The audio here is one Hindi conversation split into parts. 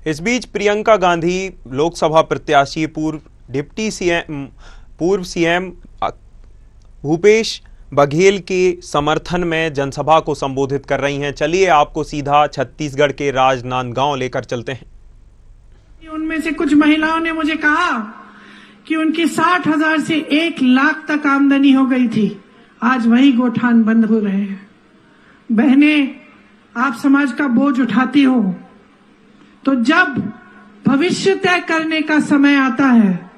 इस बीच प्रियंका गांधी लोकसभा प्रत्याशी पूर्व सीएम भूपेश बघेल के समर्थन में जनसभा को संबोधित कर रही हैं। चलिए आपको सीधा छत्तीसगढ़ के राजनांदगांव लेकर चलते हैं। उनमें से कुछ महिलाओं ने मुझे कहा कि उनकी 60,000 से 1 लाख तक आमदनी हो गई थी, आज वही गोठान बंद हो रहे हैं। बहनें, आप समाज का बोझ उठाती हो, तो जब भविष्य तय करने का समय आता है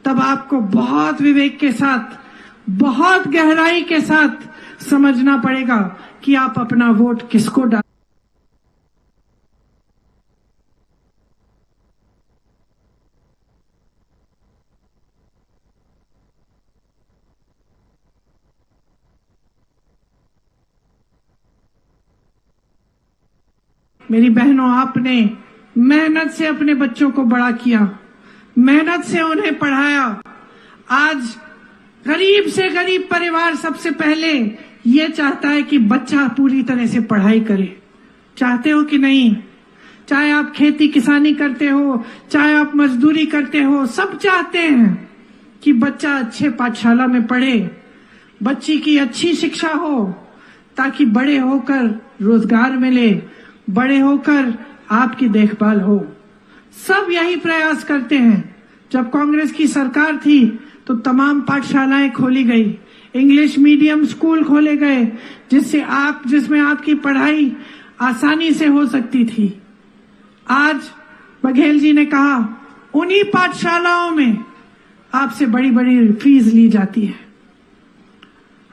तब आपको बहुत विवेक के साथ, बहुत गहराई के साथ समझना पड़ेगा कि आप अपना वोट किसको डाल। मेरी बहनों, आपने मेहनत से अपने बच्चों को बड़ा किया, मेहनत से उन्हें पढ़ाया। आज गरीब से गरीब परिवार सबसे पहले ये चाहता है कि बच्चा पूरी तरह से पढ़ाई करे। चाहते हो कि नहीं? चाहे आप खेती किसानी करते हो, चाहे आप मजदूरी करते हो, सब चाहते हैं कि बच्चा अच्छे पाठशाला में पढ़े, बच्ची की अच्छी शिक्षा हो, ताकि बड़े होकर रोजगार मिले, बड़े होकर आपकी देखभाल हो। सब यही प्रयास करते हैं। जब कांग्रेस की सरकार थी तो तमाम पाठशालाएं खोली गई, इंग्लिश मीडियम स्कूल खोले गए, जिसमें आपकी पढ़ाई आसानी से हो सकती थी। आज बघेल जी ने कहा उन्हीं पाठशालाओं में आपसे बड़ी बड़ी फीस ली जाती है।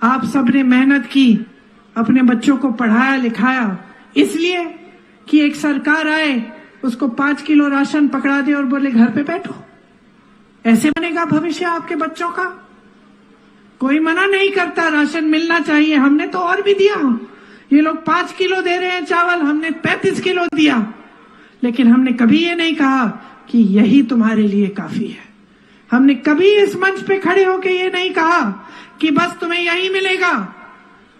आप सबने मेहनत की, अपने बच्चों को पढ़ाया लिखाया, इसलिए कि एक सरकार आए, उसको 5 किलो राशन पकड़ा दे और बोले घर पे बैठो। ऐसे बनेगा भविष्य आपके बच्चों का? कोई मना नहीं करता, राशन मिलना चाहिए, हमने तो और भी दिया। ये लोग 5 किलो दे रहे हैं चावल, हमने 35 किलो दिया, लेकिन हमने कभी ये नहीं कहा कि यही तुम्हारे लिए काफी है। हमने कभी इस मंच पे खड़े होकर ये नहीं कहा कि बस तुम्हें यही मिलेगा।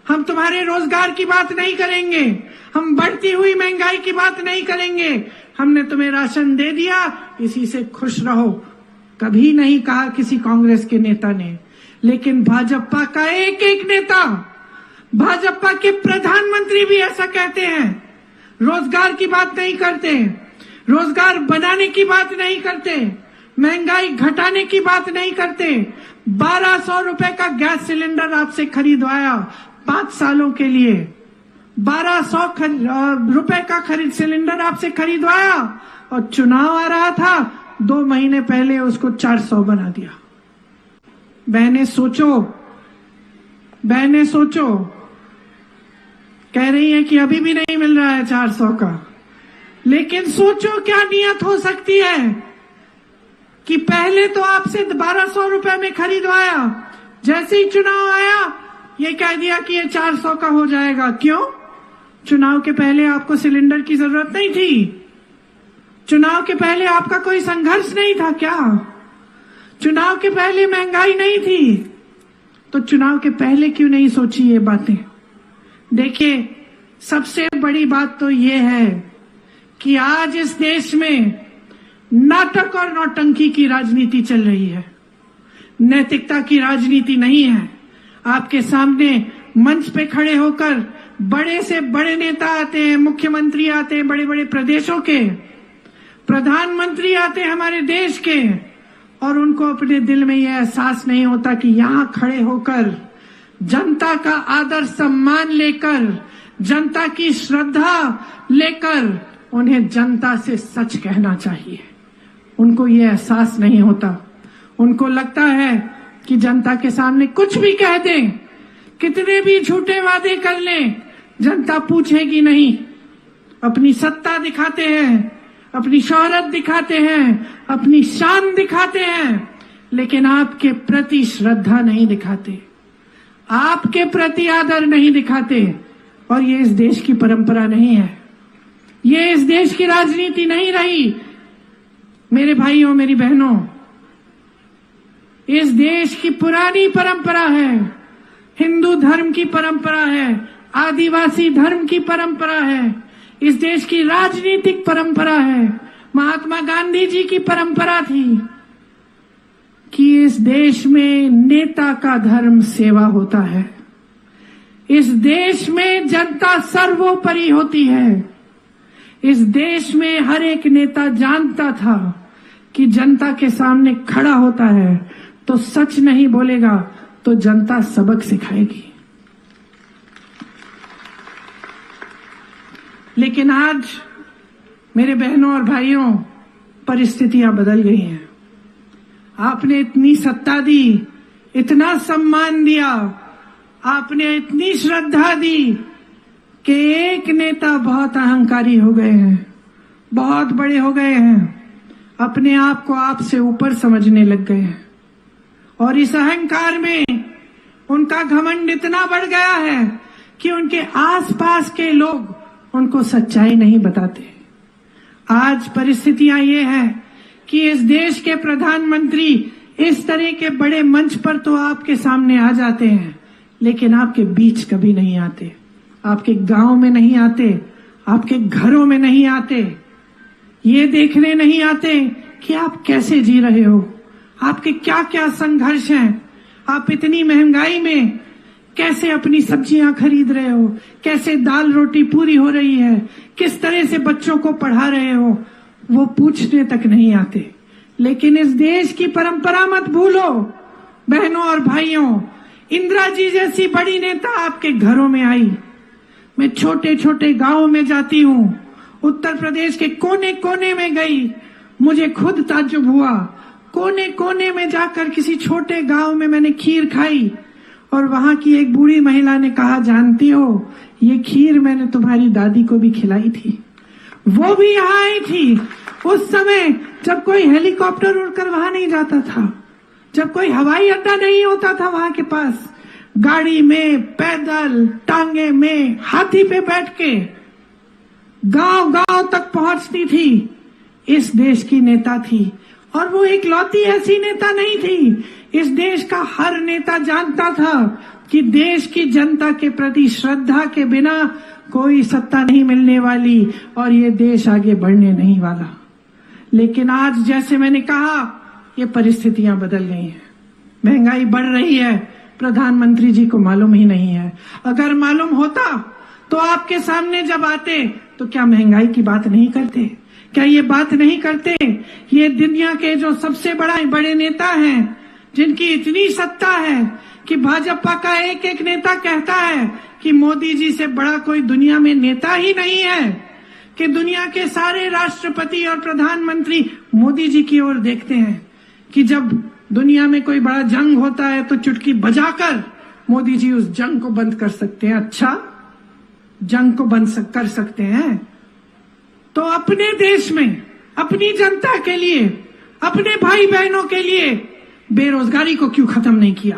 हम तुम्हारे रोजगार की बात नहीं करेंगे, हम बढ़ती हुई महंगाई की बात नहीं करेंगे। हमने तुम्हें राशन दे दिया, इसी से खुश रहो, कभी नहीं कहा किसी कांग्रेस के नेता ने। लेकिन भाजपा का एक एक नेता, भाजपा के प्रधानमंत्री भी ऐसा कहते हैं। रोजगार की बात नहीं करते, रोजगार बनाने की बात नहीं करते, महंगाई घटाने की बात नहीं करते। 1200 रुपए का गैस सिलेंडर आपसे खरीदवाया 5 सालों के लिए, 1200 रुपए का सिलेंडर आपसे खरीदवाया, और चुनाव आ रहा था, 2 महीने पहले उसको 400 बना दिया। बहनें सोचो, कह रही है कि अभी भी नहीं मिल रहा है 400 का, लेकिन सोचो क्या नियत हो सकती है कि पहले तो आपसे 1200 रुपए में खरीदवाया, जैसे ही चुनाव आया ये कह दिया कि ये 400 का हो जाएगा। क्यों? चुनाव के पहले आपको सिलेंडर की जरूरत नहीं थी? चुनाव के पहले आपका कोई संघर्ष नहीं था क्या? चुनाव के पहले महंगाई नहीं थी? तो चुनाव के पहले क्यों नहीं सोची ये बातें? देखिए, सबसे बड़ी बात तो ये है कि आज इस देश में नाटक और नौटंकी की राजनीति चल रही है, नैतिकता की राजनीति नहीं है। आपके सामने मंच पे खड़े होकर बड़े से बड़े नेता आते हैं, मुख्यमंत्री आते हैं बड़े बड़े प्रदेशों के, प्रधानमंत्री आते हैं हमारे देश के, और उनको अपने दिल में यह एहसास नहीं होता कि यहां खड़े होकर जनता का आदर सम्मान लेकर, जनता की श्रद्धा लेकर उन्हें जनता से सच कहना चाहिए। उनको यह एहसास नहीं होता। उनको लगता है कि जनता के सामने कुछ भी कह दें, कितने भी झूठे वादे कर लें, जनता पूछेगी नहीं। अपनी सत्ता दिखाते हैं, अपनी शोहरत दिखाते हैं, अपनी शान दिखाते हैं, लेकिन आपके प्रति श्रद्धा नहीं दिखाते, आपके प्रति आदर नहीं दिखाते। और ये इस देश की परंपरा नहीं है, ये इस देश की राजनीति नहीं रही। मेरे भाइयों, मेरी बहनों, इस देश की पुरानी परंपरा है, हिंदू धर्म की परंपरा है, आदिवासी धर्म की परंपरा है, इस देश की राजनीतिक परंपरा है। महात्मा गांधी जी की परंपरा थी कि इस देश में नेता का धर्म सेवा होता है। इस देश में जनता सर्वोपरि होती है। इस देश में हर एक नेता जानता था कि जनता के सामने खड़ा होता है तो सच नहीं बोलेगा तो जनता सबक सिखाएगी। लेकिन आज मेरे बहनों और भाइयों, परिस्थितियां बदल गई हैं। आपने इतनी सत्ता दी, इतना सम्मान दिया, आपने इतनी श्रद्धा दी कि एक नेता बहुत अहंकारी हो गए हैं, बहुत बड़े हो गए हैं, अपने आप को आपसे ऊपर समझने लग गए हैं। और इस अहंकार में उनका घमंड इतना बढ़ गया है कि उनके आसपास के लोग उनको सच्चाई नहीं बताते। आज परिस्थितियां ये है कि इस देश के प्रधानमंत्री इस तरह के बड़े मंच पर तो आपके सामने आ जाते हैं, लेकिन आपके बीच कभी नहीं आते, आपके गांव में नहीं आते, आपके घरों में नहीं आते, ये देखने नहीं आते कि आप कैसे जी रहे हो, आपके क्या क्या संघर्ष हैं, आप इतनी महंगाई में कैसे अपनी सब्जियां खरीद रहे हो, कैसे दाल रोटी पूरी हो रही है, किस तरह से बच्चों को पढ़ा रहे हो, वो पूछने तक नहीं आते। लेकिन इस देश की परंपरा मत भूलो बहनों और भाइयों, इंदिरा जी जैसी बड़ी नेता आपके घरों में आई। मैं छोटे छोटे गांवों में जाती हूँ, उत्तर प्रदेश के कोने कोने में गई, मुझे खुद ताज्जुब हुआ। कोने कोने में जाकर किसी छोटे गांव में मैंने खीर खाई और वहां की एक बूढ़ी महिला ने कहा, जानती हो ये खीर मैंने तुम्हारी दादी को भी खिलाई थी, वो भी यहाँ आई थी उस समय जब कोई हेलीकॉप्टर उड़कर वहां नहीं जाता था, जब कोई हवाई अड्डा नहीं होता था वहां के पास, गाड़ी में, पैदल, टांगे में, हाथी पे बैठ के गांव गांव तक पहुंचती थी। इस देश की नेता थी और वो एक लौती ऐसी नेता नहीं थी। इस देश का हर नेता जानता था कि देश की जनता के प्रति श्रद्धा के बिना कोई सत्ता नहीं मिलने वाली और ये देश आगे बढ़ने नहीं वाला। लेकिन आज जैसे मैंने कहा, ये परिस्थितियां बदल गई हैं, महंगाई बढ़ रही है, प्रधानमंत्री जी को मालूम ही नहीं है। अगर मालूम होता तो आपके सामने जब आते तो क्या महंगाई की बात नहीं करते, क्या ये बात नहीं करते? ये दुनिया के जो सबसे बड़े नेता हैं, जिनकी इतनी सत्ता है कि भाजपा का एक एक नेता कहता है कि मोदी जी से बड़ा कोई दुनिया में नेता ही नहीं है, कि दुनिया के सारे राष्ट्रपति और प्रधानमंत्री मोदी जी की ओर देखते हैं, कि जब दुनिया में कोई बड़ा जंग होता है तो चुटकी बजाकर मोदी जी उस जंग को बंद कर सकते हैं। अच्छा, जंग को बंद कर सकते हैं तो अपने देश में अपनी जनता के लिए, अपने भाई बहनों के लिए बेरोजगारी को क्यों खत्म नहीं किया?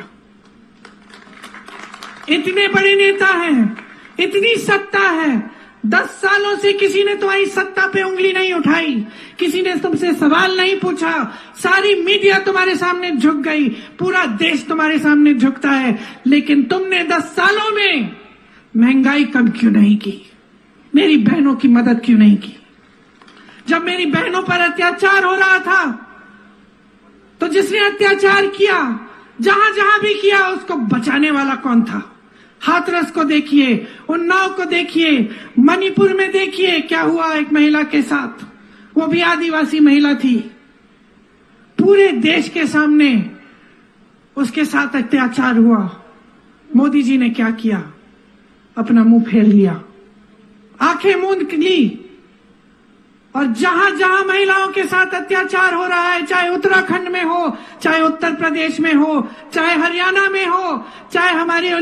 इतने बड़े नेता हैं, इतनी सत्ता है, 10 सालों से किसी ने तुम्हारी सत्ता पे उंगली नहीं उठाई, किसी ने तुमसे सवाल नहीं पूछा, सारी मीडिया तुम्हारे सामने झुक गई, पूरा देश तुम्हारे सामने झुकता है, लेकिन तुमने 10 सालों में महंगाई कम क्यों नहीं की? मेरी बहनों की मदद क्यों नहीं की? जब मेरी बहनों पर अत्याचार हो रहा था तो जिसने अत्याचार किया, जहां जहां भी किया, उसको बचाने वाला कौन था? हाथरस को देखिए, उन्नाव को देखिए, मणिपुर में देखिए क्या हुआ एक महिला के साथ, वो भी आदिवासी महिला थी। पूरे देश के सामने उसके साथ अत्याचार हुआ। मोदी जी ने क्या किया? अपना मुंह फेर लिया, आंखें मूंद ली, और जहां जहां महिलाओं के साथ अत्याचार हो रहा है, चाहे उत्तराखंड में हो, चाहे उत्तर प्रदेश में हो, चाहे हरियाणा में हो, चाहे हमारे